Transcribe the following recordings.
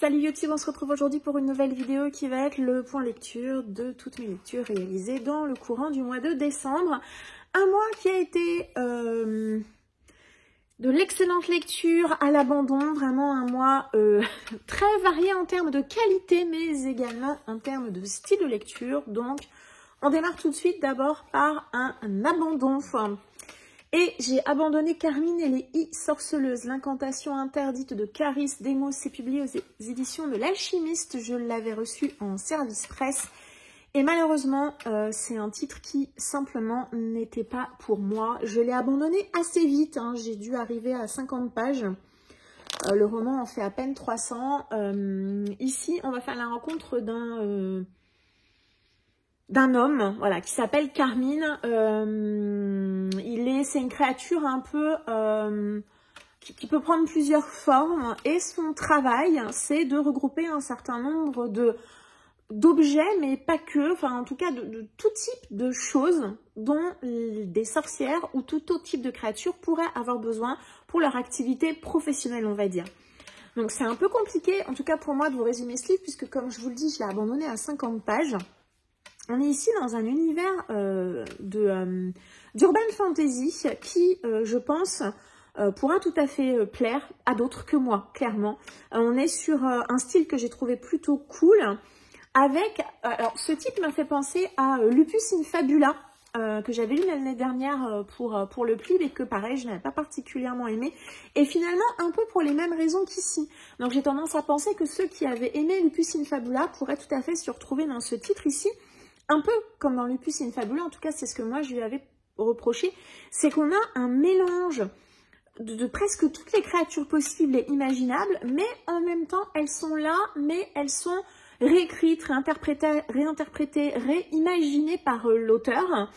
Salut YouTube, on se retrouve aujourd'hui pour une nouvelle vidéo qui va être le point lecture de toutes mes lectures réalisées dans le courant du mois de décembre. Un mois qui a été de l'excellente lecture à l'abandon, vraiment un mois très varié en termes de qualité mais également en termes de style de lecture. Donc on démarre tout de suite d'abord par un abandon. Et j'ai abandonné Carmine et les sorceleuses, l'incantation interdite de Caris Demos, c'est publié aux éditions de l'Alchimiste. Je l'avais reçu en service presse. Et malheureusement, c'est un titre qui simplement n'était pas pour moi. Je l'ai abandonné assez vite, hein. J'ai dû arriver à 50 pages. Le roman en fait à peine 300. Ici, on va faire la rencontre d'un homme, voilà, qui s'appelle Carmine. C'est une créature un peu qui peut prendre plusieurs formes, et son travail, c'est de regrouper un certain nombre d'objets, mais pas que, enfin en tout cas de tout type de choses dont des sorcières ou tout autre type de créatures pourraient avoir besoin pour leur activité professionnelle, on va dire. Donc c'est un peu compliqué, en tout cas pour moi, de vous résumer ce livre, puisque comme je vous le dis, je l'ai abandonné à 50 pages. On est ici dans un univers d'urban fantasy qui, je pense, pourra tout à fait plaire à d'autres que moi, clairement. On est sur un style que j'ai trouvé plutôt cool, avec... alors, ce titre m'a fait penser à Lupus in Fabula, que j'avais lu l'année dernière pour le Plib, et que pareil, je n'avais pas particulièrement aimé. Et finalement, un peu pour les mêmes raisons qu'ici. Donc j'ai tendance à penser que ceux qui avaient aimé Lupus in Fabula pourraient tout à fait se retrouver dans ce titre ici. Un peu comme dans Lupus in Fabula, en tout cas c'est ce que moi je lui avais reproché, c'est qu'on a un mélange de presque toutes les créatures possibles et imaginables, mais en même temps elles sont là, mais elles sont réécrites, réinterprétées, réimaginées par l'auteur,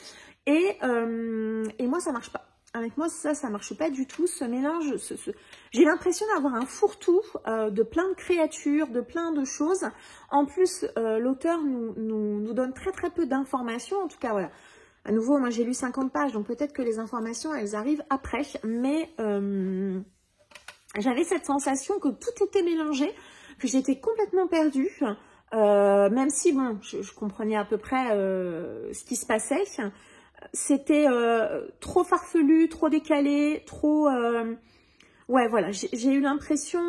et moi ça marche pas. Avec moi, ça marche pas du tout, ce mélange. J'ai l'impression d'avoir un fourre-tout de plein de créatures, de plein de choses. En plus, l'auteur nous donne très peu d'informations. En tout cas, voilà. À nouveau, moi j'ai lu 50 pages, donc peut-être que les informations, elles arrivent après. Mais j'avais cette sensation que tout était mélangé, que j'étais complètement perdue. Même si, bon, je comprenais à peu près ce qui se passait. C'était trop farfelu, trop décalé, trop... ouais, voilà, j'ai eu l'impression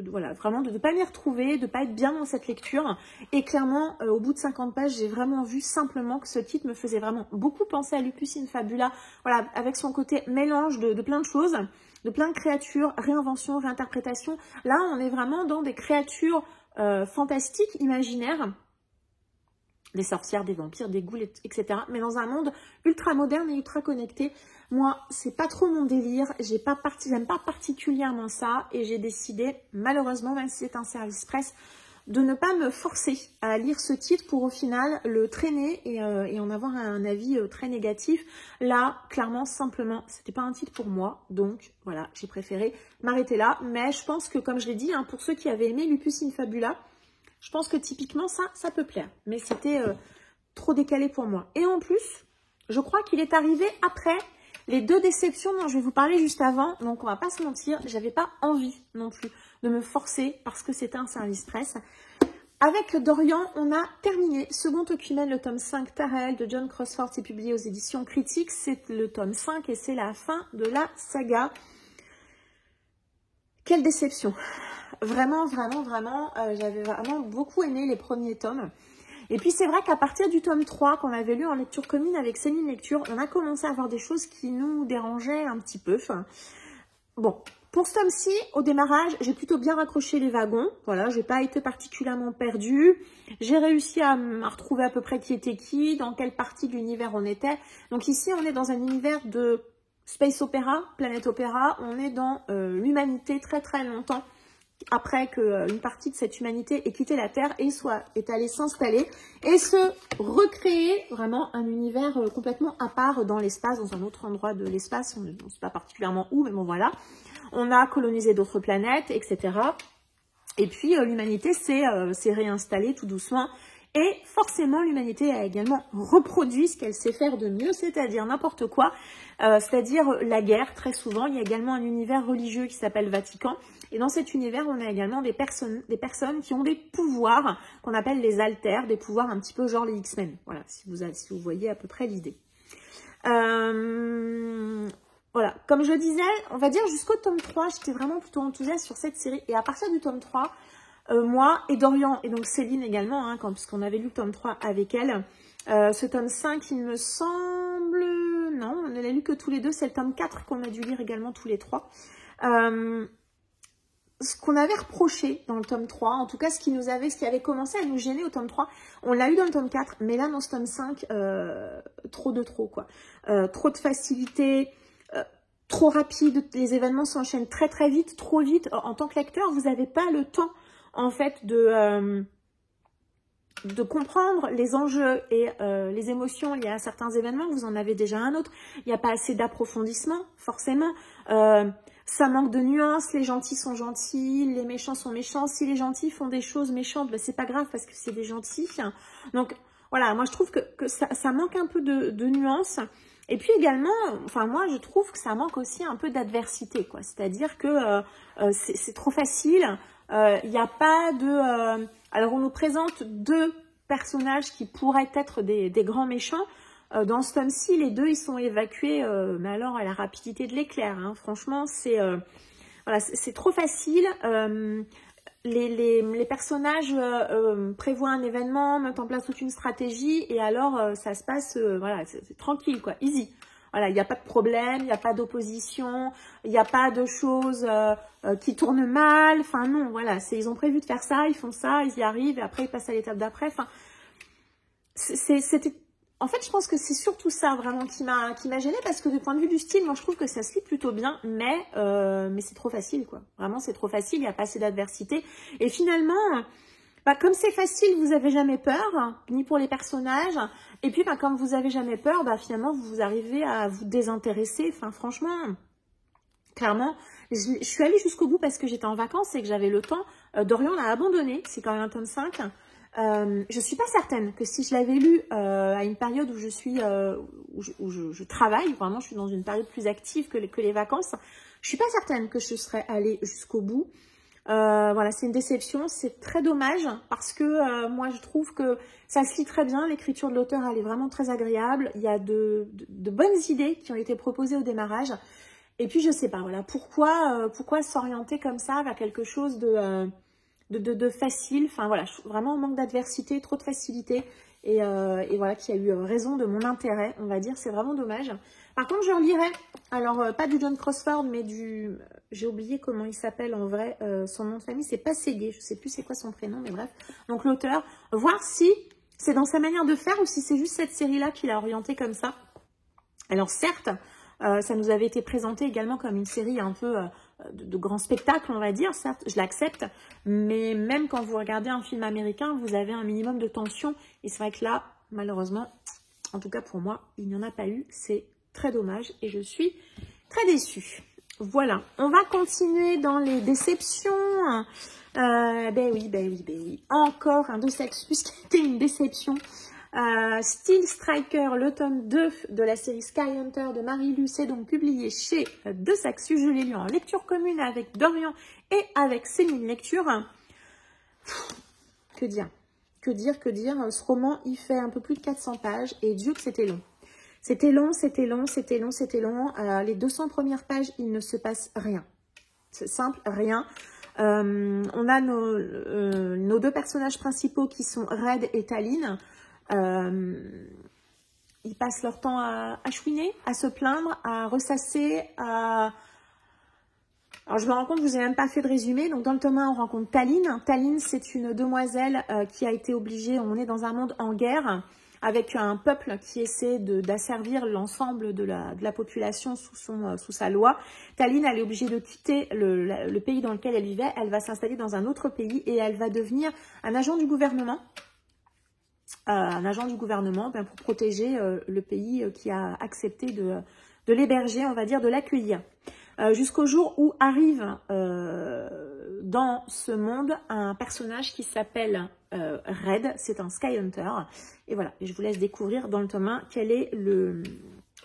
voilà, vraiment de ne pas m'y retrouver, de ne pas être bien dans cette lecture. Et clairement, au bout de 50 pages, j'ai vraiment vu simplement que ce titre me faisait vraiment beaucoup penser à Lupus in Fabula. Voilà, avec son côté mélange de plein de choses, de plein de créatures, réinvention, réinterprétation. Là, on est vraiment dans des créatures fantastiques, imaginaires. Des sorcières, des vampires, des ghouls, etc. Mais dans un monde ultra moderne et ultra connecté. Moi, c'est pas trop mon délire. J'aime pas particulièrement ça. Et j'ai décidé, malheureusement, même si c'est un service presse, de ne pas me forcer à lire ce titre pour au final le traîner et en avoir un avis très négatif. Là, clairement, simplement, c'était pas un titre pour moi. Donc, voilà, j'ai préféré m'arrêter là. Mais je pense que, comme je l'ai dit, hein, pour ceux qui avaient aimé Lupus in Fabula, je pense que typiquement, ça peut plaire. Mais c'était trop décalé pour moi. Et en plus, je crois qu'il est arrivé après les deux déceptions dont je vais vous parler juste avant. Donc, on va pas se mentir, j'avais pas envie non plus de me forcer parce que c'était un service presse. Avec Dorian, on a terminé Second Occumène, le tome 5, Tarael de John Crossford. C'est publié aux éditions Critiques. C'est le tome 5 et c'est la fin de la saga. Quelle déception! Vraiment, j'avais vraiment beaucoup aimé les premiers tomes. Et puis c'est vrai qu'à partir du tome 3, qu'on avait lu en lecture commune avec Céline Lecture, on a commencé à voir des choses qui nous dérangeaient un petit peu. Enfin, bon, pour ce tome-ci, au démarrage, j'ai plutôt bien raccroché les wagons. Voilà, j'ai pas été particulièrement perdue. J'ai réussi à retrouver à peu près qui était qui, dans quelle partie de l'univers on était. Donc ici, on est dans un univers de space opéra, planète opéra. On est dans l'humanité très longtemps après qu'une partie de cette humanité ait quitté la Terre et est allée s'installer et se recréer vraiment un univers complètement à part dans l'espace, dans un autre endroit de l'espace, on ne sait pas particulièrement où, mais bon voilà. On a colonisé d'autres planètes, etc. Et puis l'humanité s'est réinstallée tout doucement Et forcément, l'humanité a également reproduit ce qu'elle sait faire de mieux, c'est-à-dire n'importe quoi, c'est-à-dire la guerre, très souvent. Il y a également un univers religieux qui s'appelle Vatican. Et dans cet univers, on a également des personnes qui ont des pouvoirs qu'on appelle les alters, des pouvoirs un petit peu genre les X-Men. Voilà, si vous voyez à peu près l'idée. Voilà, comme je disais, on va dire jusqu'au tome 3, j'étais vraiment plutôt enthousiaste sur cette série. Et à partir du tome 3, moi et Dorian, et donc Céline également, hein, puisqu'on avait lu le tome 3 avec elle, ce tome 5, il me semble... Non, on ne l'a lu que tous les deux, c'est le tome 4 qu'on a dû lire également tous les trois. Ce qu'on avait reproché dans le tome 3, en tout cas ce qui avait commencé à nous gêner au tome 3, on l'a eu dans le tome 4, mais là dans ce tome 5, trop de trop, quoi. Trop de facilité, trop rapide, les événements s'enchaînent très très vite, trop vite. En tant que lecteur, vous n'avez pas le temps, en fait, de comprendre les enjeux et les émotions liées à certains événements. Vous en avez déjà un autre. Il n'y a pas assez d'approfondissement, forcément. Ça manque de nuances. Les gentils sont gentils, les méchants sont méchants. Si les gentils font des choses méchantes, ben, c'est pas grave parce que c'est des gentils. Donc, voilà, moi je trouve que ça manque un peu de nuances. Et puis également, enfin moi je trouve que ça manque aussi un peu d'adversité, quoi. C'est-à-dire que c'est trop facile. Il n'y a pas de... alors on nous présente deux personnages qui pourraient être des grands méchants. Dans ce tome-ci, les deux ils sont évacués, mais alors à la rapidité de l'éclair. Hein. Franchement, c'est voilà, c'est trop facile. Les personnages prévoient un événement, mettent en place toute une stratégie et alors ça se passe, voilà, c'est tranquille, quoi, easy. Voilà, il n'y a pas de problème, il n'y a pas d'opposition, il n'y a pas de choses qui tournent mal. Enfin non, voilà, ils ont prévu de faire ça, ils font ça, ils y arrivent et après ils passent à l'étape d'après. Enfin, c'était... En fait, je pense que c'est surtout ça vraiment qui m'a gênée parce que du point de vue du style, moi je trouve que ça se lit plutôt bien, mais c'est trop facile, quoi. Vraiment, c'est trop facile, il n'y a pas assez d'adversité. Et finalement, bah, comme c'est facile, vous n'avez jamais peur, ni pour les personnages. Et puis, bah, comme vous n'avez jamais peur, bah, finalement, vous arrivez à vous désintéresser. Enfin, franchement, clairement, je suis allée jusqu'au bout parce que j'étais en vacances et que j'avais le temps. Dorian l'a abandonné, c'est quand même un tome 5. Je suis pas certaine que si je l'avais lu à une période où je travaille, vraiment je suis dans une période plus active que les vacances, je suis pas certaine que je serais allée jusqu'au bout. Voilà, c'est une déception, c'est très dommage parce que moi je trouve que ça se lit très bien, l'écriture de l'auteur elle est vraiment très agréable, il y a de bonnes idées qui ont été proposées au démarrage. Et puis je sais pas, voilà, pourquoi s'orienter comme ça vers quelque chose de facile, enfin voilà, vraiment manque d'adversité, trop de facilité, et voilà, qui a eu raison de mon intérêt, on va dire, c'est vraiment dommage. Par contre, je relirai, alors pas du John Crossford, mais j'ai oublié comment il s'appelle en vrai, son nom de famille, c'est pas Ségué, je sais plus c'est quoi son prénom, mais bref, donc l'auteur, voir si c'est dans sa manière de faire ou si c'est juste cette série-là qui l'a orienté comme ça. Alors certes, ça nous avait été présenté également comme une série un peu de grand spectacle, on va dire, certes, je l'accepte, mais même quand vous regardez un film américain, vous avez un minimum de tension, et c'est vrai que là, malheureusement, en tout cas pour moi, il n'y en a pas eu, c'est très dommage, et je suis très déçue. Voilà, on va continuer dans les déceptions. Ben oui, encore un Dosexus qui était une déception. Steel Striker, le tome 2 de la série Skyhunter de Marie-Luce est donc publié chez De Saxu. Je l'ai lu en lecture commune avec Dorian et avec Céline Lecture. Que dire, ce roman, il fait un peu plus de 400 pages et Dieu que c'était long. C'était long. Les 200 premières pages, il ne se passe rien. C'est simple, rien. On a nos deux personnages principaux qui sont Red et Taline. Ils passent leur temps à chouiner, à se plaindre, à ressasser, Alors je me rends compte que je vous ai même pas fait de résumé. Donc dans le tome 1, on rencontre Taline. Taline, c'est une demoiselle qui a été obligée, on est dans un monde en guerre, avec un peuple qui essaie d'asservir l'ensemble de la population sous sa loi. Taline, elle est obligée de quitter le pays dans lequel elle vivait. Elle va s'installer dans un autre pays et elle va devenir un agent du gouvernement. Ben, pour protéger le pays qui a accepté de l'héberger, on va dire, de l'accueillir. jusqu'au jour où arrive dans ce monde un personnage qui s'appelle Red, c'est un Skyhunter. Et voilà, et je vous laisse découvrir dans le tome 1 quel est le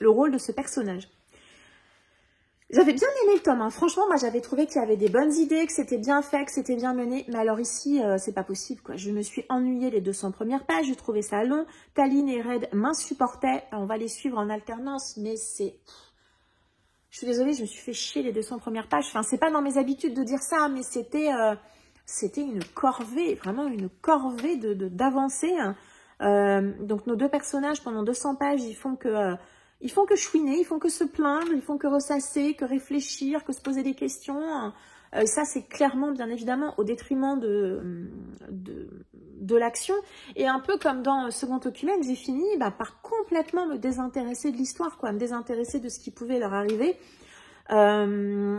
rôle de ce personnage. J'avais bien aimé le tome 1, franchement, moi j'avais trouvé qu'il y avait des bonnes idées, que c'était bien fait, que c'était bien mené, mais alors ici, c'est pas possible, quoi. Je me suis ennuyée les 200 premières pages, j'ai trouvé ça long, Taline et Red m'insupportaient, on va les suivre en alternance, mais c'est... Je suis désolée, je me suis fait chier les 200 premières pages, enfin c'est pas dans mes habitudes de dire ça, mais c'était une corvée, vraiment une corvée d'avancer, hein. Donc nos deux personnages pendant 200 pages, ils font que chouiner, ils font que se plaindre, ils font que ressasser, que réfléchir, que se poser des questions. Ça, c'est clairement, bien évidemment, au détriment de l'action. Et un peu comme dans Second Occupant, j'ai fini par complètement me désintéresser de l'histoire, quoi, me désintéresser de ce qui pouvait leur arriver.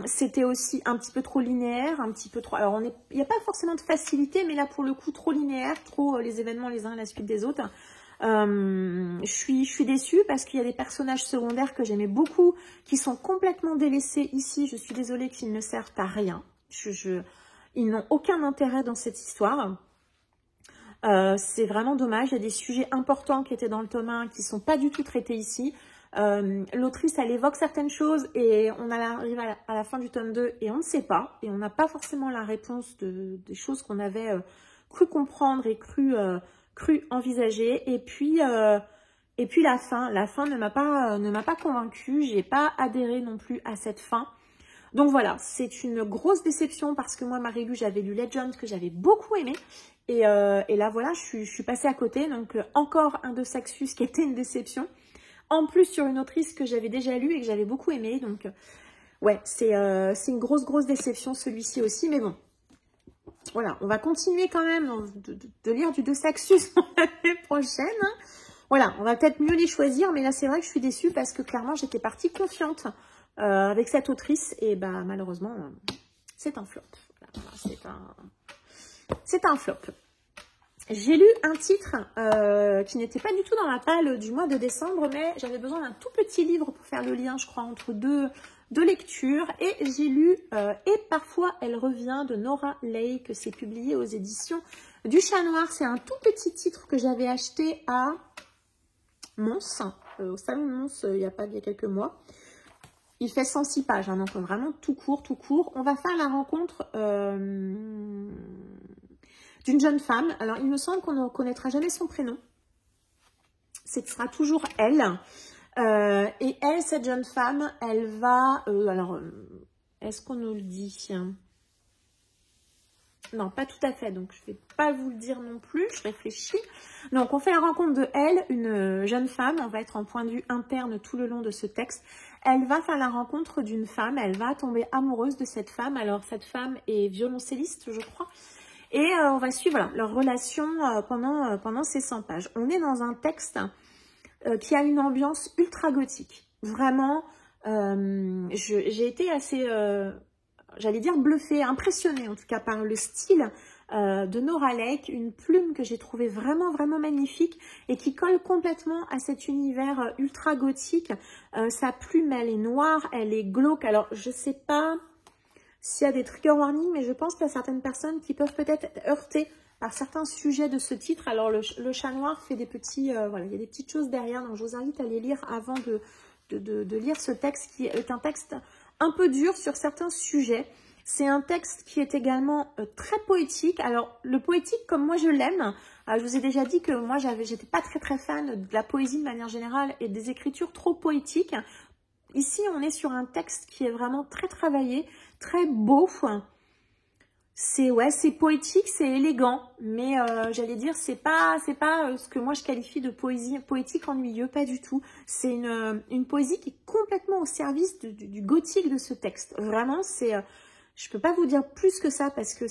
C'était aussi un petit peu trop linéaire, un petit peu trop... Alors, il n'y a pas forcément de facilité, mais là, pour le coup, trop linéaire, trop les événements les uns à la suite des autres. Je suis déçue parce qu'il y a des personnages secondaires que j'aimais beaucoup, qui sont complètement délaissés ici. Je suis désolée qu'ils ne servent à rien. Ils n'ont aucun intérêt dans cette histoire. C'est vraiment dommage. Il y a des sujets importants qui étaient dans le tome 1 qui ne sont pas du tout traités ici. L'autrice, elle évoque certaines choses et on arrive à la fin du tome 2 et on ne sait pas. Et on n'a pas forcément la réponse des choses qu'on avait cru comprendre et cru envisager. Et puis la fin ne m'a pas convaincue. J'ai pas adhéré non plus à cette fin. Donc voilà, c'est une grosse déception parce que moi, Marie-Lu, j'avais lu Legend que j'avais beaucoup aimé. Et là, voilà, je suis passée à côté. Donc encore un de Saxus qui était une déception. En plus sur une autrice que j'avais déjà lue et que j'avais beaucoup aimé. Donc ouais, c'est une grosse déception celui-ci aussi. Mais bon. Voilà, on va continuer quand même de lire du De Saxus l'année prochaine. Voilà, on va peut-être mieux les choisir, mais là c'est vrai que je suis déçue parce que clairement j'étais partie confiante avec cette autrice et bah malheureusement c'est un flop. Voilà, c'est un flop. J'ai lu un titre qui n'était pas du tout dans la palle du mois de décembre, mais j'avais besoin d'un tout petit livre pour faire le lien, je crois, entre deux lectures. Et j'ai lu Et parfois elle revient de Nora Leigh, que c'est publié aux éditions du Chat Noir. C'est un tout petit titre que j'avais acheté à Mons, au salon de Mons, il y a quelques mois. Il fait 106 pages, hein, donc vraiment tout court. On va faire la rencontre d'une jeune femme. Alors, il me semble qu'on ne connaîtra jamais son prénom. Ce sera toujours elle. Et elle, cette jeune femme, elle va... est-ce qu'on nous le dit? Non, pas tout à fait. Donc, je ne vais pas vous le dire non plus. Je réfléchis. Donc, on fait la rencontre de elle, une jeune femme. On va être en point de vue interne tout le long de ce texte. Elle va faire la rencontre d'une femme. Elle va tomber amoureuse de cette femme. Alors, cette femme est violoncelliste, je crois. Et on va suivre leur relation pendant ces 100 pages. On est dans un texte qui a une ambiance ultra gothique. Vraiment, j'ai été assez, j'allais dire bluffée, impressionnée en tout cas par le style de Nora Leigh, une plume que j'ai trouvée vraiment magnifique et qui colle complètement à cet univers ultra gothique. Sa plume, elle est noire, elle est glauque. Alors, je sais pas s'il y a des trigger warnings, mais je pense qu'il y a certaines personnes qui peuvent peut-être être heurtées par certains sujets de ce titre. Alors, le Chat Noir fait des petits... voilà, il y a des petites choses derrière, donc je vous invite à les lire avant de lire ce texte, qui est un texte un peu dur sur certains sujets. C'est un texte qui est également très poétique. Alors, le poétique, comme moi je l'aime, je vous ai déjà dit que moi, j'étais pas très fan de la poésie de manière générale et des écritures trop poétiques. Ici, on est sur un texte qui est vraiment très travaillé, très beau. C'est poétique, c'est élégant, mais j'allais dire, c'est pas ce que moi je qualifie de poésie poétique ennuyeux, pas du tout. C'est une poésie qui est complètement au service du gothique de ce texte. Vraiment, je peux pas vous dire plus que ça parce que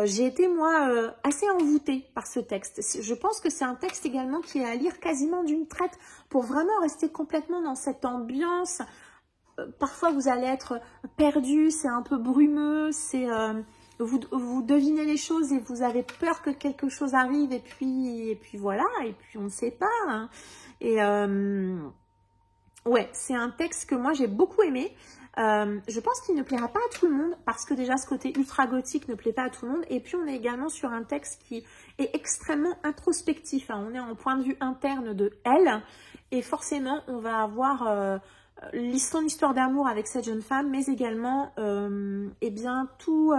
j'ai été moi assez envoûtée par ce texte. Je pense que c'est un texte également qui est à lire quasiment d'une traite pour vraiment rester complètement dans cette ambiance. Parfois vous allez être perdu, c'est un peu brumeux, vous devinez les choses et vous avez peur que quelque chose arrive et puis voilà, et puis on ne sait pas. Hein. Et Ouais, c'est un texte que moi j'ai beaucoup aimé. Je pense qu'il ne plaira pas à tout le monde parce que déjà ce côté ultra gothique ne plaît pas à tout le monde. Et puis on est également sur un texte qui est extrêmement introspectif. Hein. On est en point de vue interne de elle et forcément on va avoir son histoire d'amour avec cette jeune femme, mais également eh bien tous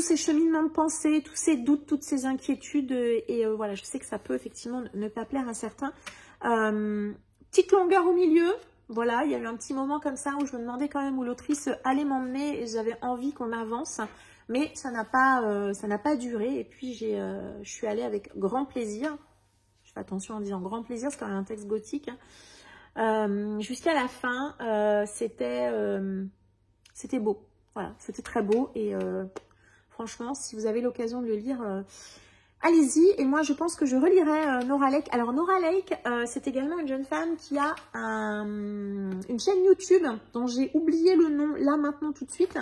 ces cheminements de pensée, tous ces doutes, toutes ces inquiétudes. Et voilà, je sais que ça peut effectivement ne pas plaire à certains. Petite longueur au milieu. Voilà, il y a eu un petit moment comme ça où je me demandais quand même où l'autrice allait m'emmener et j'avais envie qu'on avance. Mais ça n'a pas duré. Et puis, je suis allée avec grand plaisir. Je fais attention en disant grand plaisir, c'est quand même un texte gothique. Jusqu'à la fin, c'était beau. Voilà, c'était très beau. Et franchement, si vous avez l'occasion de le lire, allez-y. Et moi, je pense que je relirai Nora Lake. Alors, Nora Lake, c'est également une jeune femme qui a une chaîne YouTube dont j'ai oublié le nom là maintenant tout de suite.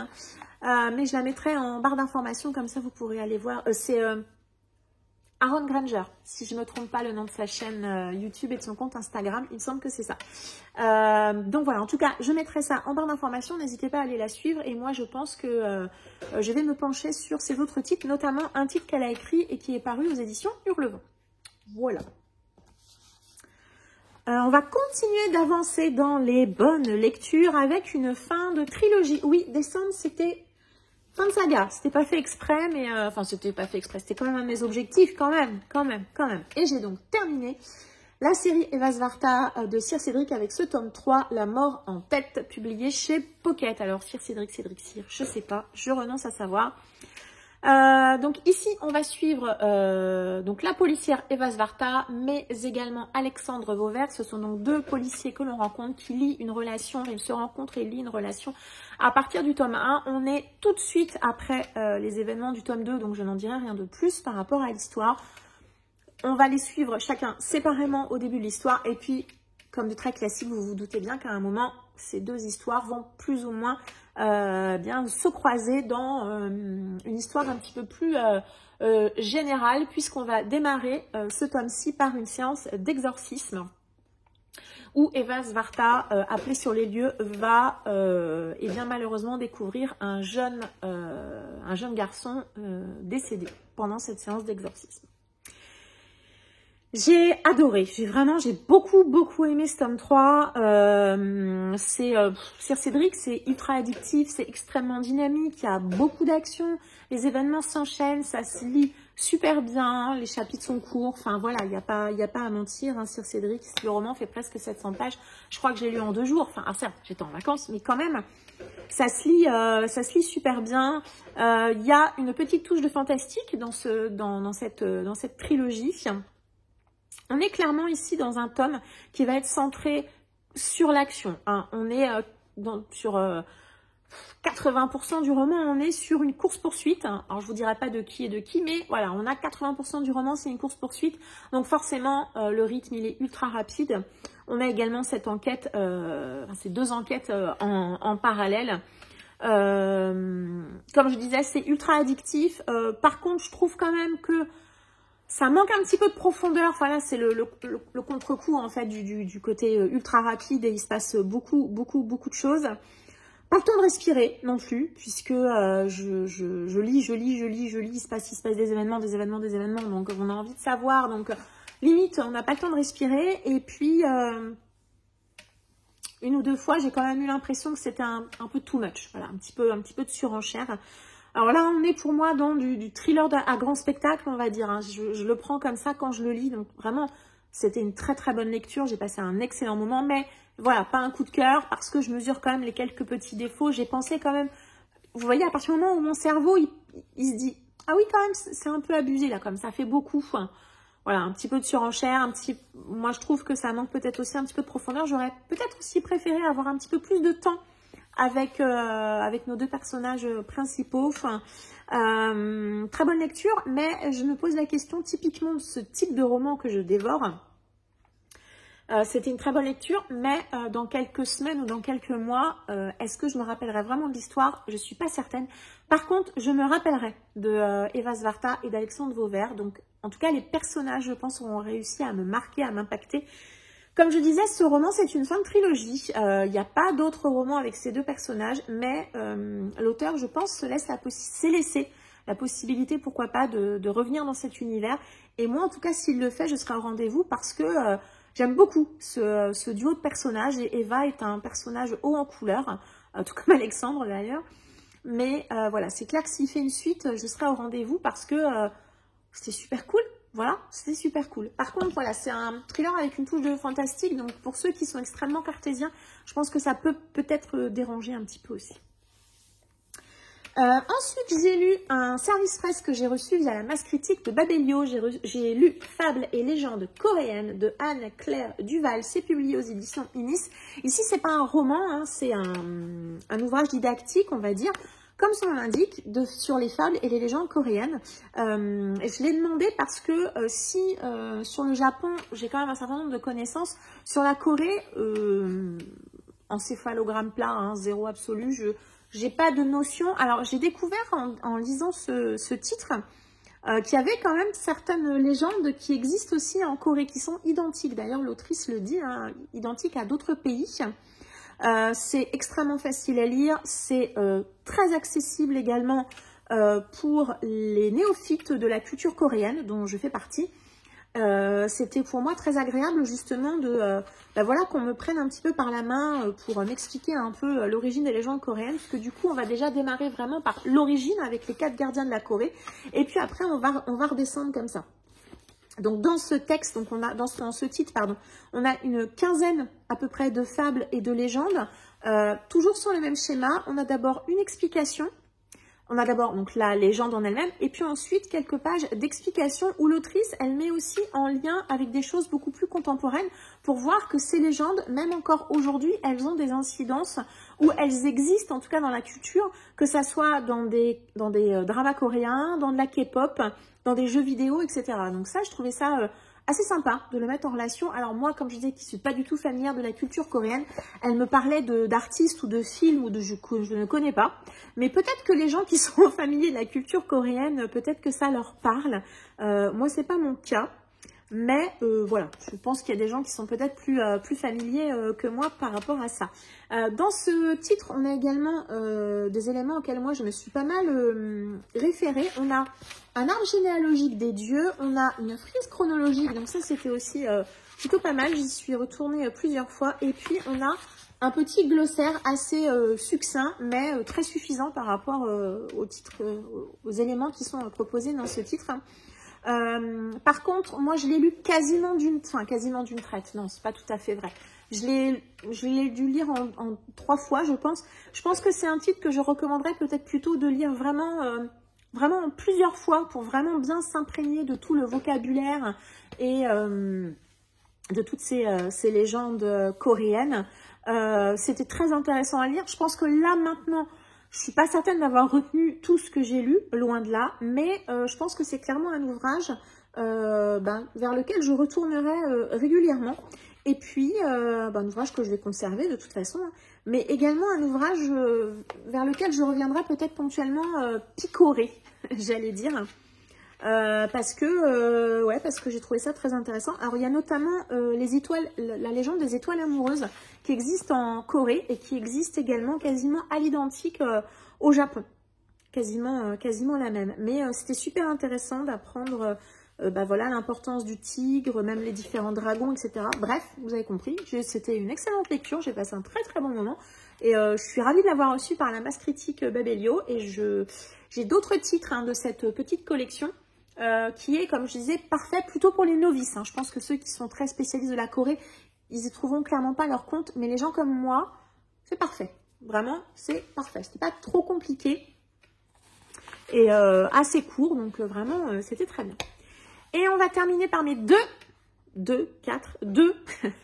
Mais je la mettrai en barre d'informations, comme ça vous pourrez aller voir. C'est Aaron Granger, si je ne me trompe pas le nom de sa chaîne YouTube et de son compte Instagram, il me semble que c'est ça. Donc voilà, en tout cas, je mettrai ça en barre d'informations, n'hésitez pas à aller la suivre. Et moi, je pense que je vais me pencher sur ses autres titres, notamment un titre qu'elle a écrit et qui est paru aux éditions Hurlevent. Voilà. On va continuer d'avancer dans les bonnes lectures avec une fin de trilogie. Oui, décembre, c'était fin de saga. C'était pas fait exprès, mais enfin, c'était pas fait exprès. C'était quand même un de mes objectifs, quand même. Et j'ai donc terminé la série Eva Svarta de Sir Cédric avec ce tome 3, La mort en tête, publié chez Pocket. Alors, Sir, Sir, je sais pas, je renonce à savoir. Donc ici, on va suivre donc la policière Eva Svarta, mais également Alexandre Vauvert. Ce sont donc deux policiers que l'on rencontre qui lient une relation, ils se rencontrent et lient une relation à partir du tome 1. On est tout de suite après les événements du tome 2, donc je n'en dirai rien de plus par rapport à l'histoire. On va les suivre chacun séparément au début de l'histoire et puis, comme de très classique, vous vous doutez bien qu'à un moment, ces deux histoires vont plus ou moins bien se croiser dans une histoire un petit peu plus générale, puisqu'on va démarrer ce tome-ci par une séance d'exorcisme où Eva Svarta, appelée sur les lieux, va et bien malheureusement découvrir un jeune garçon décédé pendant cette séance d'exorcisme. J'ai adoré, j'ai beaucoup aimé ce tome 3. Sir Cédric, c'est ultra addictif, c'est extrêmement dynamique, il y a beaucoup d'action, les événements s'enchaînent, ça se lit super bien, les chapitres sont courts, enfin voilà, il y a pas à mentir, hein, Sir Cédric, le roman fait presque 700 pages, je crois que j'ai lu en 2 jours, enfin certes, j'étais en vacances, mais quand même, ça se lit super bien. Il y a une petite touche de fantastique dans cette trilogie. On est clairement ici dans un tome qui va être centré sur l'action. Hein. On est sur 80% du roman, on est sur une course-poursuite. Hein. Alors, je vous dirai pas de qui est de qui, mais voilà, on a 80% du roman, c'est une course-poursuite. Donc, forcément, le rythme, il est ultra rapide. On a également cette enquête, ces 2 enquêtes en parallèle. Comme je disais, c'est ultra addictif. Par contre, je trouve quand même que ça manque un petit peu de profondeur. Enfin là, c'est le contre-coup en fait du côté ultra rapide et il se passe beaucoup de choses. Pas le temps de respirer non plus, puisque je lis, il se passe des événements, donc on a envie de savoir, donc limite, on n'a pas le temps de respirer. Et puis, 1 ou 2 fois, j'ai quand même eu l'impression que c'était un peu too much, voilà, un petit peu de surenchère. Alors là, on est pour moi dans du thriller à grand spectacle, on va dire. Hein. Je le prends comme ça quand je le lis. Donc vraiment, c'était une très bonne lecture. J'ai passé un excellent moment. Mais voilà, pas un coup de cœur parce que je mesure quand même les quelques petits défauts. J'ai pensé quand même, vous voyez, à partir du moment où mon cerveau, il se dit, ah oui, quand même, c'est un peu abusé là, comme ça fait beaucoup. Hein. Voilà, un petit peu de surenchère. Moi, je trouve que ça manque peut-être aussi un petit peu de profondeur. J'aurais peut-être aussi préféré avoir un petit peu plus de temps avec nos 2 personnages principaux. Enfin, très bonne lecture, mais je me pose la question typiquement de ce type de roman que je dévore. C'était une très bonne lecture, mais dans quelques semaines ou dans quelques mois, est-ce que je me rappellerai vraiment de l'histoire? Je ne suis pas certaine. Par contre, je me rappellerai de Eva Svarta et d'Alexandre Vauvert. Donc, en tout cas, les personnages, je pense, auront réussi à me marquer, à m'impacter. Comme je disais, ce roman, c'est une fin de trilogie. Il n'y a pas d'autres romans avec ces deux personnages, mais l'auteur, je pense, s'est laissé la possibilité, pourquoi pas, de revenir dans cet univers. Et moi, en tout cas, s'il le fait, je serai au rendez-vous parce que j'aime beaucoup ce duo de personnages. Et Eva est un personnage haut en couleur, tout comme Alexandre d'ailleurs. Mais voilà, c'est clair que s'il fait une suite, je serai au rendez-vous parce que c'était super cool. Voilà, c'était super cool. Par contre, voilà, c'est un thriller avec une touche de fantastique. Donc, pour ceux qui sont extrêmement cartésiens, je pense que ça peut peut-être déranger un petit peu aussi. Ensuite, j'ai lu un service presse que j'ai reçu via la masse critique de Babelio. J'ai lu Fables et légendes coréennes de Anne-Claire Duval. C'est publié aux éditions Inis. Ici, c'est pas un roman, hein, c'est un ouvrage didactique, on va dire, comme son nom l'indique, sur les fables et les légendes coréennes. Et je l'ai demandé parce que si sur le Japon, j'ai quand même un certain nombre de connaissances, sur la Corée, encéphalogramme plat, hein, zéro absolu, j'ai pas de notion. Alors, j'ai découvert en lisant ce titre qu'il y avait quand même certaines légendes qui existent aussi en Corée, qui sont identiques. D'ailleurs, l'autrice le dit, hein, identiques à d'autres pays. C'est extrêmement facile à lire, c'est très accessible également pour les néophytes de la culture coréenne, dont je fais partie. C'était pour moi très agréable justement voilà, qu'on me prenne un petit peu par la main pour m'expliquer un peu l'origine des légendes coréennes, parce que du coup on va déjà démarrer vraiment par l'origine avec les 4 gardiens de la Corée, et puis après on va redescendre comme ça. Donc dans ce texte, donc on a dans ce titre, pardon, on a une quinzaine à peu près de fables et de légendes, toujours sur le même schéma. On a d'abord une explication. On a d'abord donc la légende en elle-même, et puis ensuite quelques pages d'explication où l'autrice, elle met aussi en lien avec des choses beaucoup plus contemporaines pour voir que ces légendes, même encore aujourd'hui, elles ont des incidences ou elles existent en tout cas dans la culture, que ça soit dans des dramas coréens, dans de la K-pop, dans des jeux vidéo, etc. Donc ça, je trouvais ça assez sympa de le mettre en relation. Alors moi, comme je disais, qui ne suis pas du tout familière de la culture coréenne, elle me parlait d'artistes ou de films ou de jeux que je ne connais pas. Mais peut-être que les gens qui sont familiers de la culture coréenne, peut-être que ça leur parle. Moi, c'est pas mon cas. Mais voilà, je pense qu'il y a des gens qui sont peut-être plus familiers que moi par rapport à ça. Dans ce titre, on a également des éléments auxquels moi je me suis pas mal référée. On a un arbre généalogique des dieux, on a une frise chronologique, donc ça c'était aussi plutôt pas mal, j'y suis retournée plusieurs fois. Et puis on a un petit glossaire assez succinct, mais très suffisant par rapport aux éléments qui sont proposés dans ce titre. Par contre, moi je l'ai lu quasiment d'une traite. Non, c'est pas tout à fait vrai. Je l'ai dû lire en 3 fois, je pense. Je pense que c'est un titre que je recommanderais peut-être plutôt de lire vraiment plusieurs fois pour vraiment bien s'imprégner de tout le vocabulaire et de toutes ces légendes coréennes. C'était très intéressant à lire. Je pense que là maintenant, je suis pas certaine d'avoir retenu tout ce que j'ai lu, loin de là, mais je pense que c'est clairement un ouvrage vers lequel je retournerai régulièrement. Et puis, un ouvrage que je vais conserver de toute façon, hein, mais également un ouvrage vers lequel je reviendrai peut-être ponctuellement picoré, j'allais dire. Parce que j'ai trouvé ça très intéressant. Alors il y a notamment la légende des étoiles amoureuses qui existe en Corée et qui existe également quasiment à l'identique au Japon, quasiment la même. Mais c'était super intéressant d'apprendre voilà, l'importance du tigre, même les différents dragons, etc. Bref, vous avez compris, c'était une excellente lecture, j'ai passé un très très bon moment et je suis ravie de l'avoir reçu par la masse critique Babelio. Et j'ai d'autres titres de cette petite collection. Qui est, comme je disais, parfait plutôt pour les novices. Hein. Je pense que ceux qui sont très spécialistes de la Corée, ils y trouveront clairement pas leur compte. Mais les gens comme moi, c'est parfait. Vraiment, c'est parfait. C'était pas trop compliqué et assez court. Donc vraiment, c'était très bien. Et on va terminer par mes deux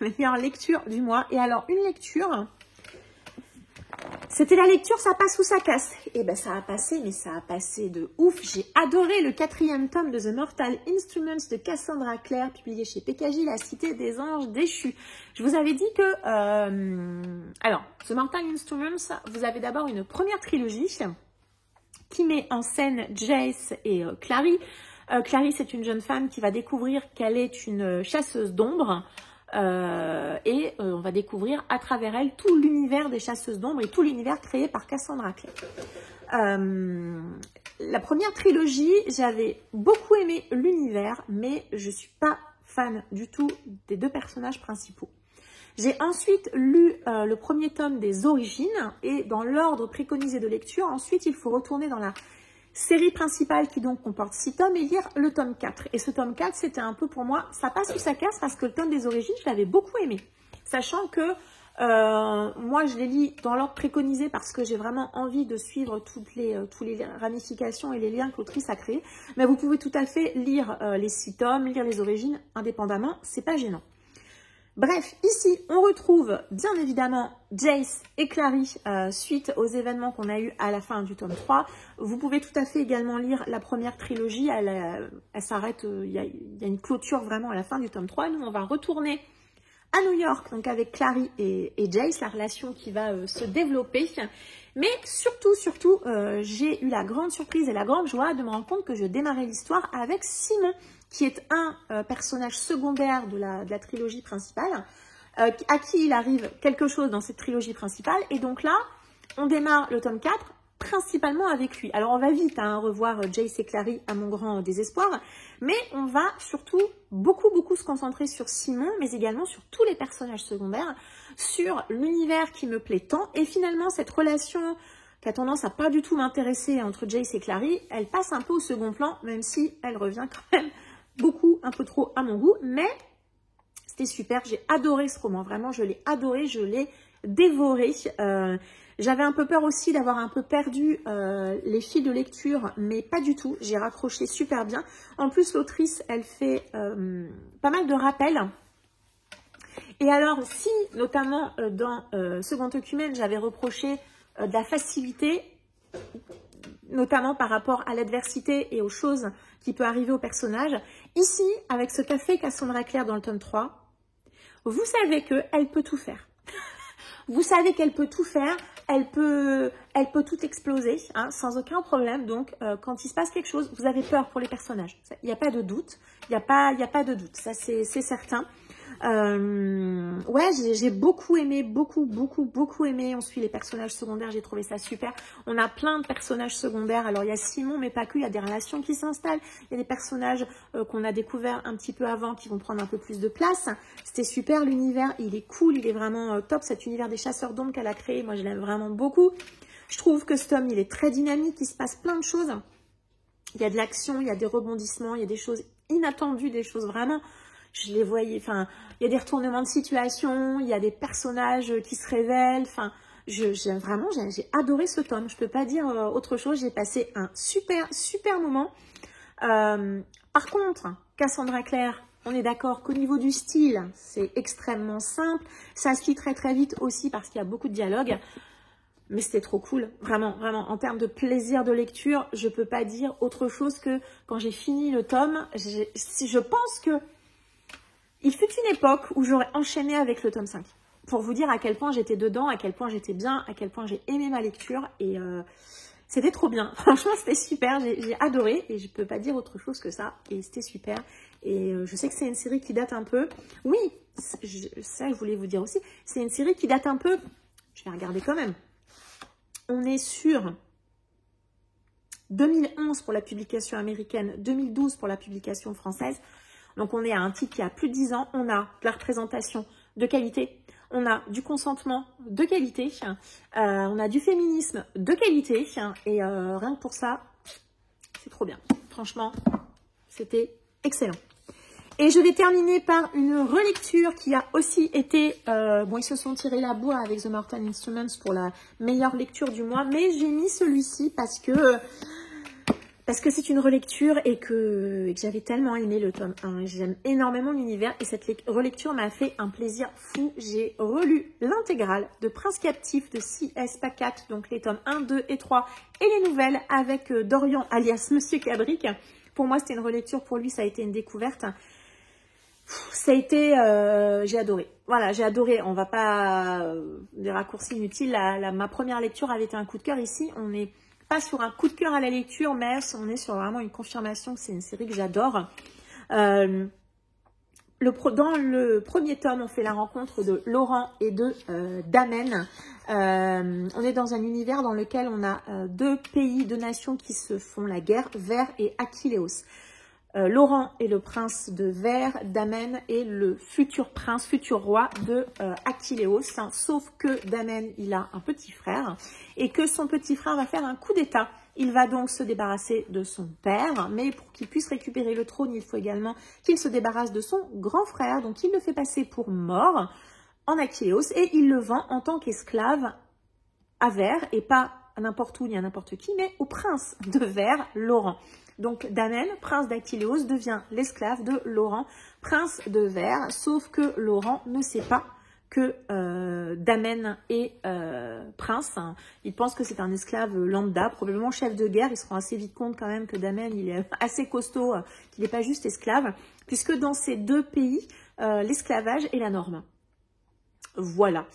meilleures lectures du mois. Et alors, une lecture... C'était la lecture Ça passe ou ça casse. Et ben ça a passé, mais ça a passé de ouf. J'ai adoré le 4e tome de The Mortal Instruments de Cassandra Clare, publié chez PKJ, La Cité des Anges Déchus. Je vous avais dit que... alors, The Mortal Instruments, vous avez d'abord une première trilogie qui met en scène Jace et Clary. Clary, c'est une jeune femme qui va découvrir qu'elle est une chasseuse d'ombre. et on va découvrir à travers elle tout l'univers des chasseuses d'ombre et tout l'univers créé par Cassandra Clare. La première trilogie, j'avais beaucoup aimé l'univers, mais je ne suis pas fan du tout des deux personnages principaux. J'ai ensuite lu le premier tome des origines, et dans l'ordre préconisé de lecture, ensuite il faut retourner dans la série principale qui donc comporte 6 tomes et lire le tome 4. Et ce tome 4, c'était un peu pour moi, ça passe ou ça casse, parce que le tome des origines, je l'avais beaucoup aimé. Sachant que moi, je les lis dans l'ordre préconisé parce que j'ai vraiment envie de suivre toutes les ramifications et les liens que l'autrice a créés. Mais vous pouvez tout à fait lire les 6 tomes, lire les origines indépendamment, c'est pas gênant. Bref, ici, on retrouve bien évidemment Jace et Clary suite aux événements qu'on a eu à la fin du tome 3. Vous pouvez tout à fait également lire la première trilogie. Elle s'arrête, il y a une clôture vraiment à la fin du tome 3. Nous, on va retourner à New York, donc avec Clary et Jace, la relation qui va se développer. Mais surtout, j'ai eu la grande surprise et la grande joie de me rendre compte que je démarrais l'histoire avec Simon, qui est un personnage secondaire de la trilogie principale, à qui il arrive quelque chose dans cette trilogie principale. Et donc là, on démarre le tome 4 principalement avec lui. Alors on va vite revoir Jace et Clary à mon grand désespoir, mais on va surtout beaucoup se concentrer sur Simon, mais également sur tous les personnages secondaires, sur l'univers qui me plaît tant, et finalement cette relation qui a tendance à pas du tout m'intéresser entre Jace et Clary, elle passe un peu au second plan, même si elle revient quand même un peu trop à mon goût, mais c'était super, j'ai adoré ce roman, vraiment je l'ai adoré, je l'ai dévoré. J'avais un peu peur aussi d'avoir un peu perdu les fils de lecture, mais pas du tout, j'ai raccroché super bien. En plus, l'autrice, elle fait pas mal de rappels. Et alors, si, notamment dans Second Œcumène, j'avais reproché de la facilité, notamment par rapport à l'adversité et aux choses qui peuvent arriver aux personnages, ici, avec ce qu'a fait Cassandra Clare dans le tome 3, vous savez qu'elle peut tout faire. Vous savez qu'elle peut tout faire, elle peut tout exploser, sans aucun problème. Donc, quand il se passe quelque chose, vous avez peur pour les personnages. Il n'y a pas de doute, il n'y a pas de doute, ça c'est certain. Ouais, j'ai beaucoup aimé, beaucoup aimé. On suit les personnages secondaires, j'ai trouvé ça super. On a plein de personnages secondaires. Alors, il y a Simon, mais pas que. Il y a des relations qui s'installent. Il y a des personnages qu'on a découverts un petit peu avant qui vont prendre un peu plus de place. C'était super, l'univers. Il est cool, il est vraiment top. Cet univers des chasseurs d'ombres qu'elle a créé, moi, je l'aime vraiment beaucoup. Je trouve que ce tome, il est très dynamique. Il se passe plein de choses. Il y a de l'action, il y a des rebondissements, il y a des choses inattendues, des choses vraiment... Je les voyais, enfin, il y a des retournements de situation, il y a des personnages qui se révèlent, enfin, j'ai adoré ce tome, je peux pas dire autre chose, j'ai passé un super moment. Par contre, Cassandra Clare, on est d'accord qu'au niveau du style, c'est extrêmement simple, ça se lit très vite aussi parce qu'il y a beaucoup de dialogues, mais c'était trop cool, vraiment, en termes de plaisir de lecture, je peux pas dire autre chose que quand j'ai fini le tome, je pense que il fut une époque où j'aurais enchaîné avec le tome 5. Pour vous dire à quel point j'étais dedans, à quel point j'étais bien, à quel point j'ai aimé ma lecture. Et c'était trop bien. Franchement, c'était super. J'ai adoré. Et je ne peux pas dire autre chose que ça. Et c'était super. Et je sais que c'est une série qui date un peu. Oui, ça je voulais vous dire aussi. C'est une série qui date un peu. Je vais regarder quand même. On est sur 2011 pour la publication américaine, 2012 pour la publication française. Donc, on est à un titre qui a plus de 10 ans. On a de la représentation de qualité. On a du consentement de qualité. On a du féminisme de qualité. Et rien que pour ça, c'est trop bien. Franchement, c'était excellent. Et je vais terminer par une relecture qui a aussi été... bon, ils se sont tirés la bourre avec The Mortal Instruments pour la meilleure lecture du mois. Mais j'ai mis celui-ci parce que c'est une relecture et que j'avais tellement aimé le tome 1. J'aime énormément l'univers et cette relecture m'a fait un plaisir fou. J'ai relu l'intégrale de Prince Captif de C.S. Pacat, donc les tomes 1, 2 et 3 et les nouvelles avec Dorian alias Monsieur Cabric. Pour moi, c'était une relecture. Pour lui, ça a été une découverte. Ça a été... j'ai adoré. Voilà, j'ai adoré. On va pas... des raccourcis inutiles. Ma première lecture avait été un coup de cœur. Ici, on n'est pas sur un coup de cœur à la lecture, mais on est sur vraiment une confirmation que c'est une série que j'adore. Le Dans le premier tome, on fait la rencontre de Laurent et de Damen. On est dans un univers dans lequel on a deux pays, deux nations qui se font la guerre, Ver et Achilleos. Laurent est le prince de Ver, Damen est le futur prince, futur roi de Achilleos, hein, sauf que Damen, il a un petit frère et que son petit frère va faire un coup d'état. Il va donc se débarrasser de son père, mais pour qu'il puisse récupérer le trône, il faut également qu'il se débarrasse de son grand frère, donc il le fait passer pour mort en Achilleos et il le vend en tant qu'esclave à Ver, et pas à n'importe où ni à n'importe qui, mais au prince de Ver, Laurent. Donc Damen, prince d'Achilleos, devient l'esclave de Laurent, prince de Ver, sauf que Laurent ne sait pas que Damen est prince. Il pense que c'est un esclave lambda, probablement chef de guerre. Ils se rend assez vite compte quand même que Damen, il est assez costaud, qu'il n'est pas juste esclave, puisque dans ces deux pays, l'esclavage est la norme. Voilà.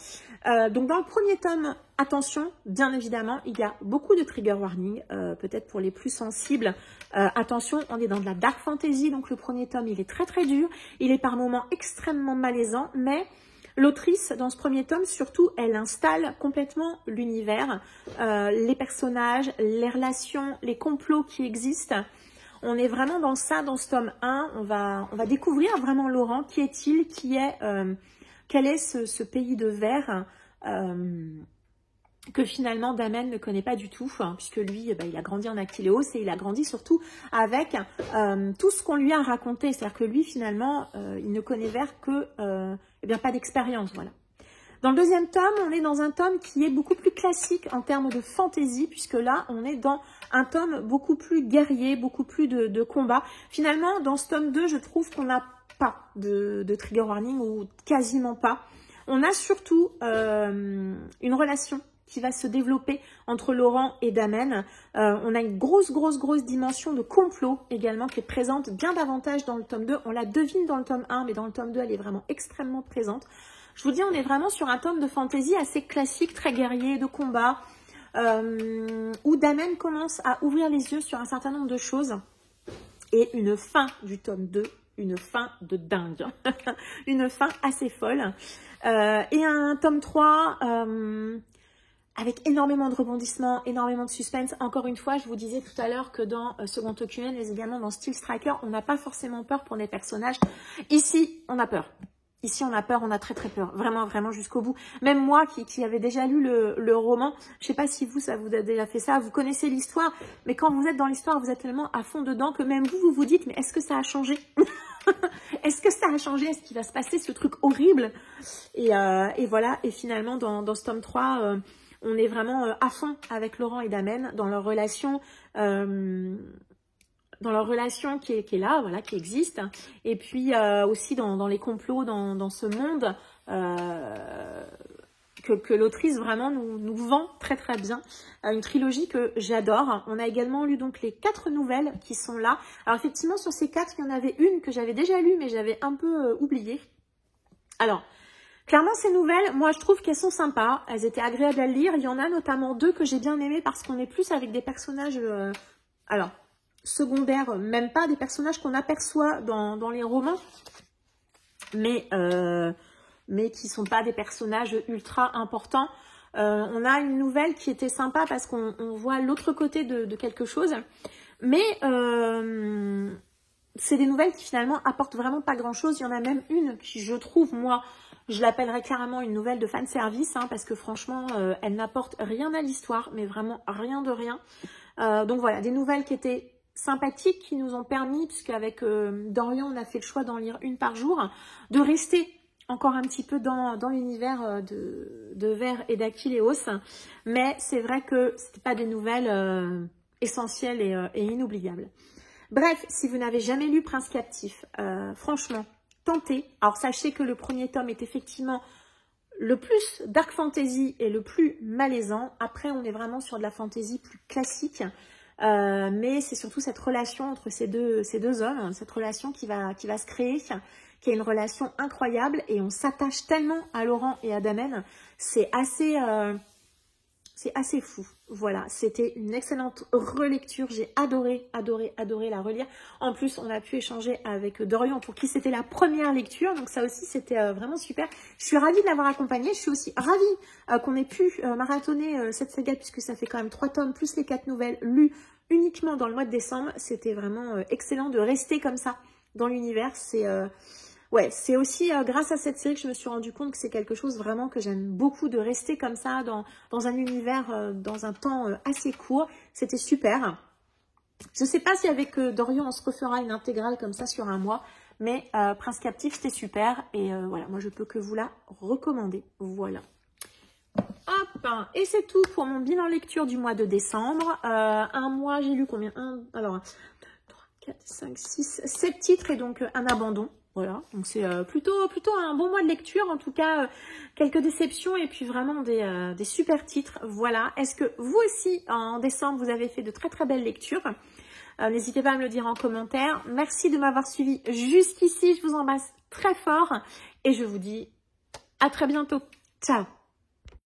Donc dans le premier tome, attention, bien évidemment, il y a beaucoup de trigger warning, peut-être pour les plus sensibles. Attention, on est dans de la dark fantasy, donc le premier tome, il est très très dur. Il est par moments extrêmement malaisant, mais l'autrice, dans ce premier tome, surtout, elle installe complètement l'univers, les personnages, les relations, les complots qui existent. On est vraiment dans ça, dans ce tome 1. On va découvrir vraiment Laurent. Qui est-il? Quel est ce pays de Ver que finalement Damen ne connaît pas du tout, hein, puisque lui, il a grandi en Achilleos et il a grandi surtout avec tout ce qu'on lui a raconté. C'est-à-dire que lui, finalement, il ne connaît Ver que pas d'expérience. Voilà. Dans le deuxième tome, on est dans un tome qui est beaucoup plus classique en termes de fantaisie, puisque là, on est dans un tome beaucoup plus guerrier, beaucoup plus de combat. Finalement, dans ce tome 2, je trouve qu'on n'a pas de trigger warning, ou quasiment pas. On a surtout une relation qui va se développer entre Laurent et Damen. On a une grosse dimension de complot également qui est présente bien davantage dans le tome 2. On la devine dans le tome 1, mais dans le tome 2, elle est vraiment extrêmement présente. Je vous dis, on est vraiment sur un tome de fantaisie assez classique, très guerrier, de combat, où Damen commence à ouvrir les yeux sur un certain nombre de choses. Et une fin du tome 2, une fin de dingue, une fin assez folle. Et un tome 3... avec énormément de rebondissements, énormément de suspense. Encore une fois, je vous disais tout à l'heure que dans Second Ocumen, mais également dans Steel Striker, on n'a pas forcément peur pour les personnages. Ici, on a peur. Ici, on a peur, on a très peur. Vraiment jusqu'au bout. Même moi qui avais déjà lu le roman, je sais pas si vous, ça vous a déjà fait ça, vous connaissez l'histoire, mais quand vous êtes dans l'histoire, vous êtes tellement à fond dedans que même vous vous dites, mais est-ce que ça a changé? Est-ce que ça a changé? Est-ce qu'il va se passer ce truc horrible? Et voilà, et finalement, dans ce tome 3... on est vraiment à fond avec Laurent et Damen dans leur relation qui est là, voilà, qui existe. Et puis aussi dans les complots, dans ce monde que l'autrice vraiment nous vend très bien. Une trilogie que j'adore. On a également lu donc les 4 nouvelles qui sont là. Alors effectivement, sur ces 4, il y en avait une que j'avais déjà lue, mais j'avais un peu oublié. Alors... clairement, ces nouvelles, moi, je trouve qu'elles sont sympas. Elles étaient agréables à lire. Il y en a notamment 2 que j'ai bien aimées parce qu'on est plus avec des personnages, secondaires, même pas des personnages qu'on aperçoit dans les romans, mais qui ne sont pas des personnages ultra importants. On a une nouvelle qui était sympa parce qu'on voit l'autre côté de quelque chose, mais... c'est des nouvelles qui finalement apportent vraiment pas grand chose. Il y en a même une qui, je trouve, moi, je l'appellerais clairement une nouvelle de fanservice, hein, parce que franchement, elle n'apporte rien à l'histoire, mais vraiment rien de rien. Donc voilà, des nouvelles qui étaient sympathiques, qui nous ont permis, puisqu'avec Dorian, on a fait le choix d'en lire une par jour, de rester encore un petit peu dans l'univers de Ver et d'Achilleos. Mais c'est vrai que c'était pas des nouvelles essentielles et inoubliables. Bref, si vous n'avez jamais lu Prince Captif, franchement, tentez. Alors, sachez que le premier tome est effectivement le plus dark fantasy et le plus malaisant. Après, on est vraiment sur de la fantasy plus classique. Mais c'est surtout cette relation entre ces deux hommes, cette relation qui va se créer, qui est une relation incroyable. Et on s'attache tellement à Laurent et à Damen. C'est assez fou. Voilà, c'était une excellente relecture. J'ai adoré, adoré, adoré la relire. En plus, on a pu échanger avec Dorian pour qui c'était la première lecture. Donc ça aussi, c'était vraiment super. Je suis ravie de l'avoir accompagné. Je suis aussi ravie qu'on ait pu marathonner cette saga puisque ça fait quand même 3 tomes plus les 4 nouvelles lues uniquement dans le mois de décembre. C'était vraiment excellent de rester comme ça dans l'univers. Ouais, c'est aussi grâce à cette série que je me suis rendu compte que c'est quelque chose vraiment que j'aime beaucoup, de rester comme ça dans un univers, dans un temps assez court. C'était super. Je ne sais pas si avec Dorian, on se refera une intégrale comme ça sur un mois, mais Prince Captif, c'était super. Et voilà, moi, je peux que vous la recommander. Voilà. Hop, et c'est tout pour mon bilan lecture du mois de décembre. Un mois, j'ai lu combien? Alors, 3, 4, 5, 6, 7 titres et donc un abandon. Voilà, donc c'est plutôt un bon mois de lecture, en tout cas quelques déceptions et puis vraiment des super titres. Voilà, est-ce que vous aussi en décembre vous avez fait de très très belles lectures? N'hésitez pas à me le dire en commentaire. Merci de m'avoir suivi jusqu'ici, je vous embrasse très fort et je vous dis à très bientôt. Ciao!